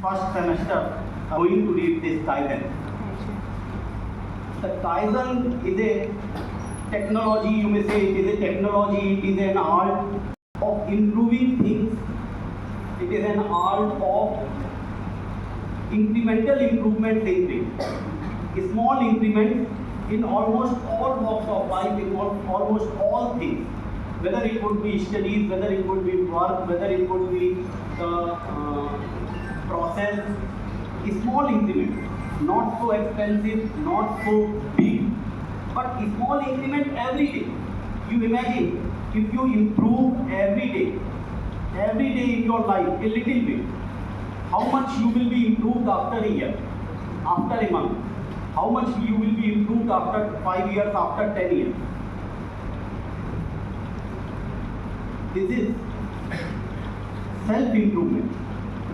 first semester going to read this Kaizen. The Kaizen is a technology, you may say it is a technology, it is an art of improving things, it is an art of incremental improvement in things, small increments in almost all walks of life, in almost all things, whether it would be studies, whether it would be work, whether it would be process, small increment, not so expensive, not so big, but small increment every day. You imagine if you improve every day in your life a little bit, how much you will be improved after a year, after a month, how much you will be improved after 5 years, after 10 years. This is self-improvement.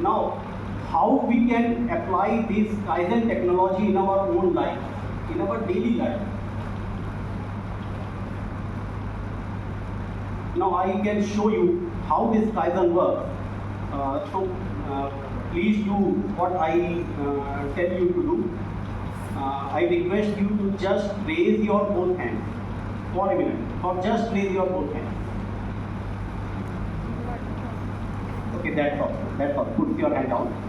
Now, how we can apply this Kaizen technology in our own life, in our daily life? Now, I can show you how this Kaizen works. Please do what I tell you to do. I request you to just raise your both hands for a minute, or just raise your both hands. Okay, that's all. Put your hand down.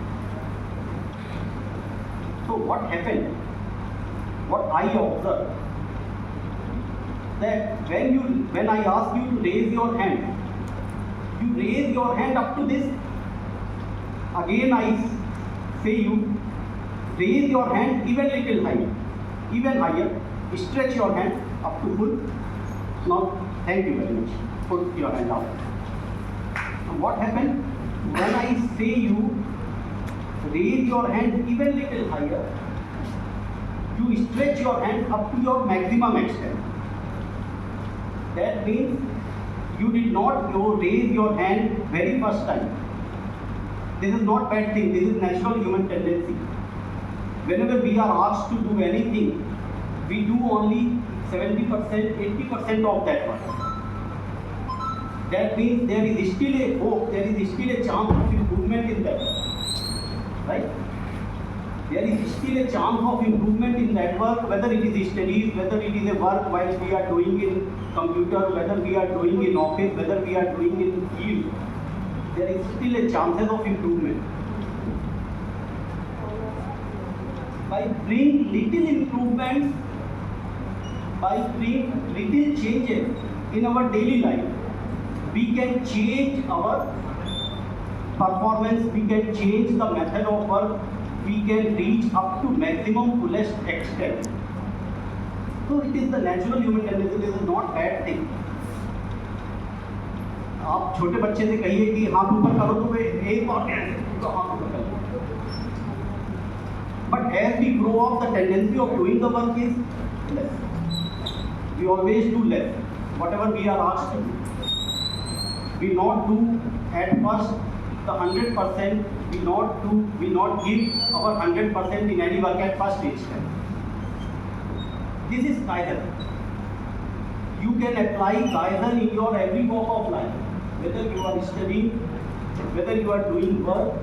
So what happened, what I observed, that when I ask you to raise your hand, you raise your hand up to this. Again I say you raise your hand even little higher, even higher. Stretch your hand up to full. Now, thank you very much. Put your hand down. Now, what happened when I say you raise your hand even little higher? You stretch your hand up to your maximum extent. That means you did not raise your hand very first time. This is not bad thing. This is natural human tendency. Whenever we are asked to do anything, we do only 70%, 80% of that work. That means there is still a hope, there is still a chance of improvement in that work. Right? There is still a chance of improvement in that work, whether it is studies, whether it is a work while we are doing in computer, whether we are doing in office, whether we are doing in field. There is still a chances of improvement. By bringing little improvements, by bringing little changes in our daily life, we can change our performance, we can change the method of work, we can reach up to maximum fullest extent. So it is the natural human tendency, this is not bad thing. आप छोटे बच्चे से कहिए कि हाथ ऊपर करो तो वे एक बार तो हाथ ऊपर करो. But as we grow up, the tendency of doing the work is less. We always do less. Whatever we are asked to do, we not do at first the 100%. We not give our 100% in any work at first instant. This is Kaizen. You can apply Kaizen in your every walk of life. Whether you are studying, whether you are doing work,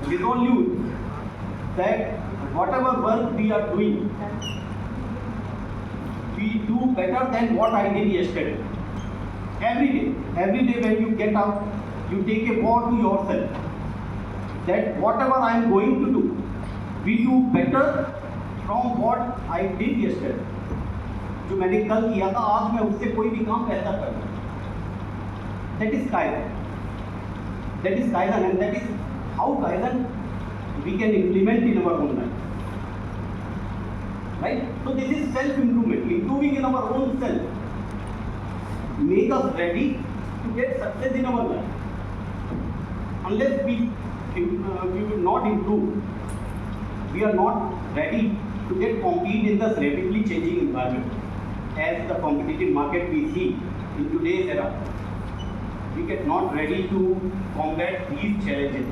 resolve that whatever work we are doing, we do better than what I did yesterday. Every day when you get up, you take a vow to yourself that whatever I am going to do, we do better from what I did yesterday. जो मैंने कल किया था आज मैं उससे कोई भी काम बेहतर करूँ. That is Kaizen. And that is how Kaizen we can implement in our own life. Right? So this is self-improvement, improving in our own self. Make us ready to get success in our life. Unless we will not improve, we are not ready to get compete in this rapidly changing environment. As the competitive market we see in today's era, we get not ready to combat these challenges,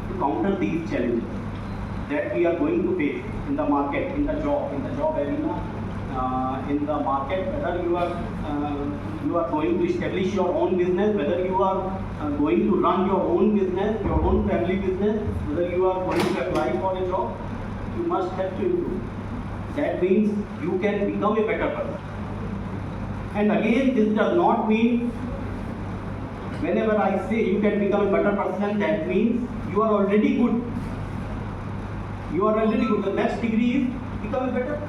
to counter these challenges that we are going to face in the market, in the job arena, in the market, whether you are going to establish your own business, whether you are going to run your own business, your own family business, whether you are going to apply for a job, you must have to improve. That means you can become a better person. And again, this does not mean, whenever I say you can become a better person, that means you are already good. You are already good. The next degree is become a better.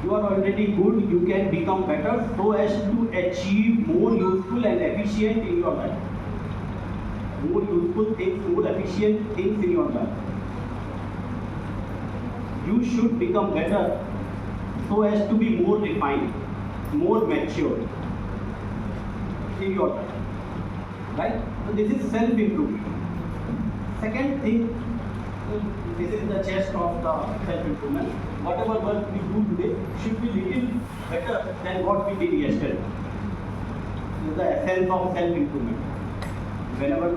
You are already good, you can become better so as to achieve more useful and efficient in your life. More useful things, more efficient things in your life. You should become better so as to be more refined, more mature in your life. Right? So this is self-improvement. Second thing, this is the chest of the self-improvement. Whatever work we do today should be little better than what we did yesterday. This is the essence of self-improvement. Whenever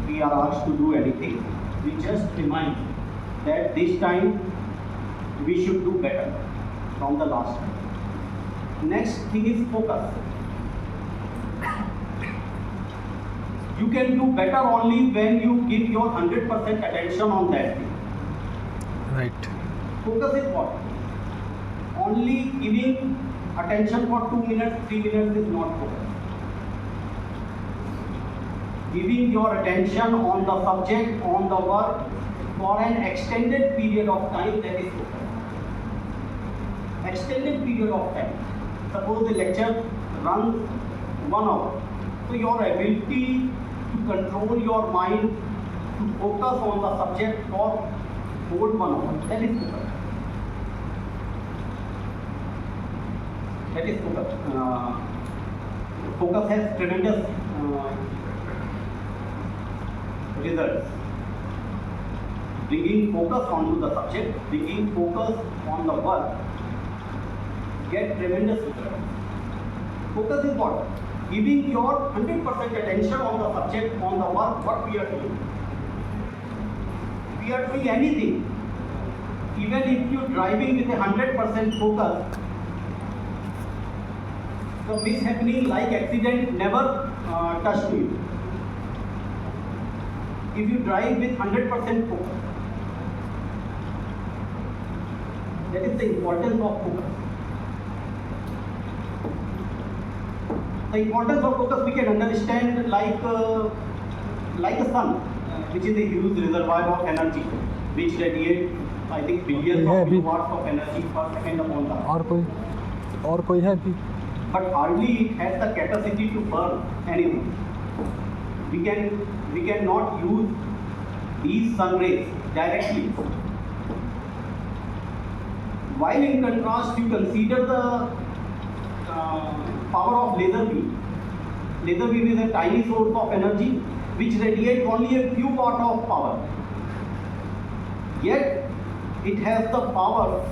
we are asked to do anything, we just remind that this time we should do better from the last time. Next thing is focus. You can do better only when you give your 100% attention on that thing. Right. Focus is what? Only giving attention for 2 minutes, 3 minutes is not focus. Giving your attention on the subject, on the work for an extended period of time, that is focus. Extended period of time. Suppose the lecture runs 1 hour. So your ability to control your mind, to focus on the subject for whole 1 hour, that is focus. That is focus. Focus has tremendous results. Bringing focus onto the subject, bringing focus on the work, get tremendous results. Focus is what? Giving your 100% attention on the subject, on the work, what we are doing. We are doing anything. Even if you are driving with a 100% focus, the mishappening like accident never touched you. If you drive with 100% focus, that is the importance of focus. The importance of focus we can understand like a sun, which is a huge reservoir of energy, which radiates, I think, billions of kilowatts of energy per second upon the earth. और कोई है भी? But hardly it has the capacity to burn anything. We cannot use these sun rays directly. While in contrast, you consider the power of laser beam. Laser beam is a tiny source of energy which radiates only a few watt of power. Yet it has the power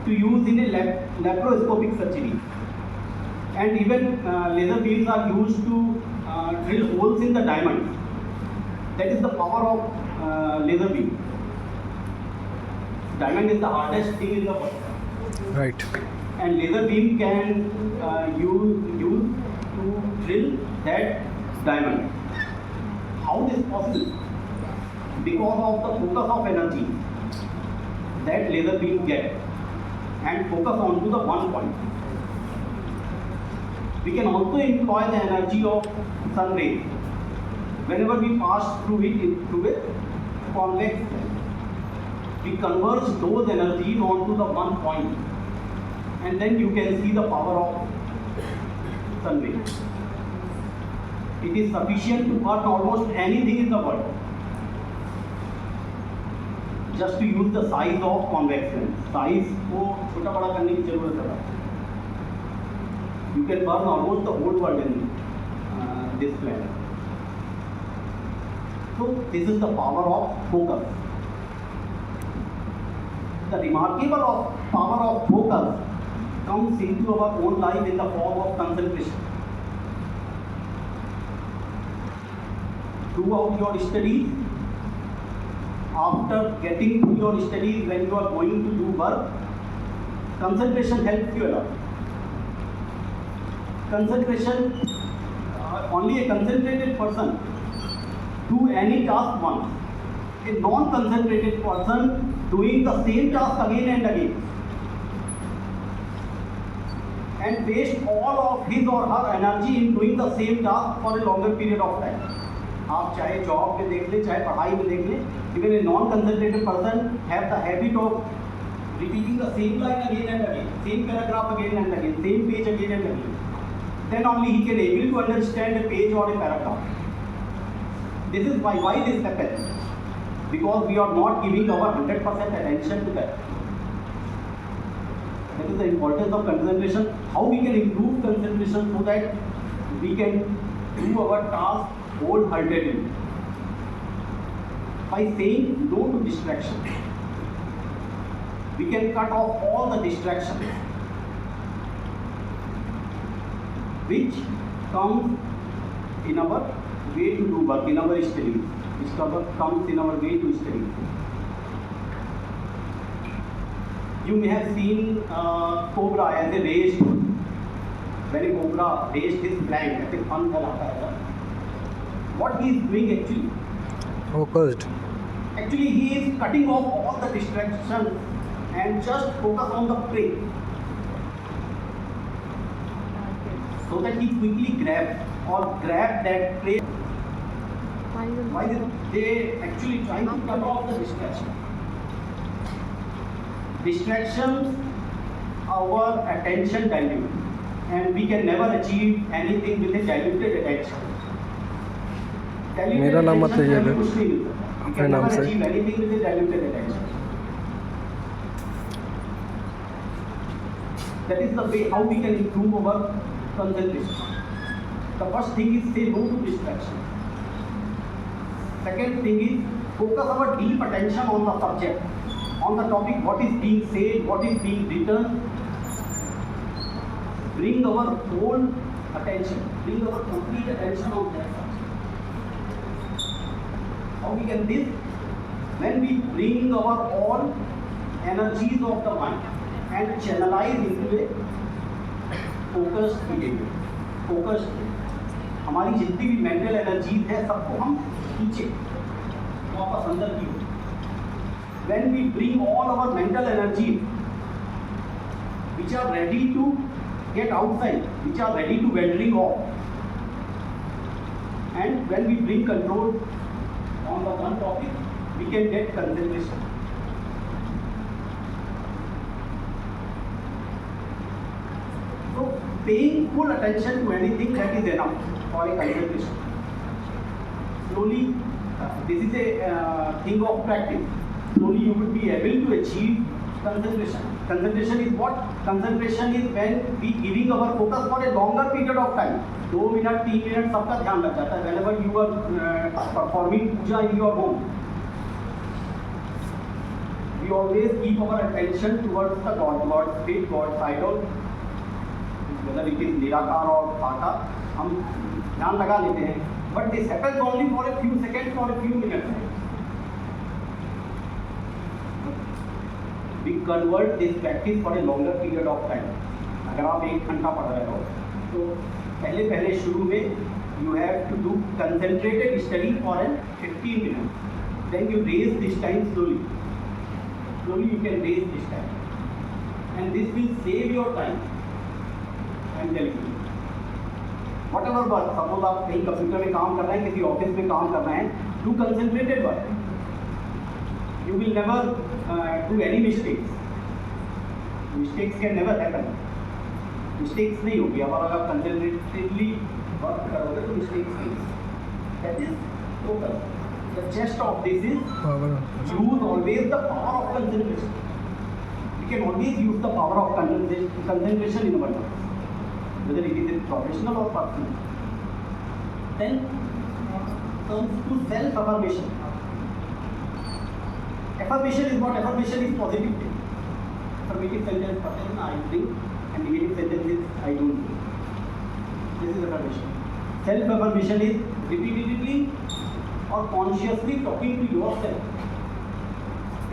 to use in a laparoscopic surgery. And even laser beams are used to drill holes in the diamond. That is the power of laser beam. Diamond is the hardest thing in the world. Right. And laser beam can use to drill that diamond. How this possible? Because of the focus of energy that laser beam get and focus onto the one point. We can also employ the energy of sun rays. Whenever we pass through it, convex lens, we converge those energies onto the one point, and then you can see the power of sun rays. It is sufficient to burn almost anything in the world. Just to use the size of convex lens. Size को छोटा बड़ा करने की जरूरत है. You can burn almost the whole world in this planet. So this is the power of focus. The remarkable power of focus comes into our own life in the form of concentration. Throughout your studies, after getting to your studies, when you are going to do work, concentration helps you a lot. Concentration, only a concentrated person do any task once. A non-concentrated person doing the same task again and again and waste all of his or her energy in doing the same task for a longer period of time. आप चाहे job में देख लें, चाहे पढ़ाई में देख लें, even a non-concentrated person have the habit of repeating the same line again and again, same paragraph again and again, same page again and again. Then only he can able to understand a page or a paragraph. This is why this happens. Because we are not giving our 100% attention to that. That is the importance of concentration. How we can improve concentration so that we can do our task wholeheartedly. By saying no to distraction. We can cut off all the distractions which comes in our way to do work, in our studies. Which comes in our way to study. You may have seen cobra as a raised. When a cobra raised his flank, as a fun what he is doing actually? Focused. Actually, he is cutting off all the distractions and just focus on the prey, so that he quickly grab that prey. Why they actually trying to cut off the distraction? Distractions our attention dilute, and we can never achieve anything with a diluted attention. मेरा नाम मत लीजिए अगर अपने नाम से. achieve anything with a diluted attention. That is the way how we can improve our concentration. The first thing is say no to distraction. Second thing is focus our deep attention on the subject, on the topic, what is being said, what is being written. Bring our whole attention, bring our complete attention on that subject. How we can this? When we bring our all energies of the mind and channelize into a focused behavior, focused. हमारी जितनी भी mental energies है सबको हम खींचे वापस अंदर की ओर. When we bring all our mental energy which are ready to get outside, which are ready to wandering off, and when we bring control on the one topic, we can get concentration. So paying full attention to anything, that is enough for a concentration. Slowly, this is a thing of practice. Slowly you will be able to achieve concentration. Concentration is what? Concentration is when we giving our focus for a longer period of time. 2 minutes, 3 minutes, सबका ध्यान लग जाता है. Whenever you are performing puja in your home, we always keep our attention towards the God, God's spirit, God's idol. Whether it is निराकार और साकार, हम ध्यान लगा लेते हैं. But this happens only for a few seconds or a few minutes. We convert this practice for a longer period of time. अगर आप 1 घंटा पढ़ रहे हो, तो पहले शुरू में you have to do concentrated study for 15 minutes. Then you raise this time slowly. Slowly you can raise this time, and this will save your time. I'm telling you. Whatever work, suppose आप कहीं computer में काम कर रहे हैं, किसी office में काम कर रहे हैं, do concentrated work. You will never do any mistakes. Mistakes can never happen. Mistakes नहीं होगी. अब अगर concentratedly work करोगे तो mistakes नहीं. That is focus. The chest of this is use always the power of concentration. We can always use the power of concentration in our life, whether it is professional or personal. Then comes to self-affirmation. Affirmation is what? Affirmation is positive thing. Affirmative sentence, I think, and negative sentence is I don't think. This is affirmation. Self-affirmation is repeatedly or consciously talking to yourself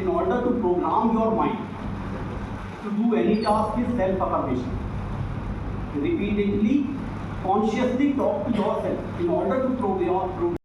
in order to program your mind to do any task is self-affirmation. Repeatedly, consciously talk to yourself in order to program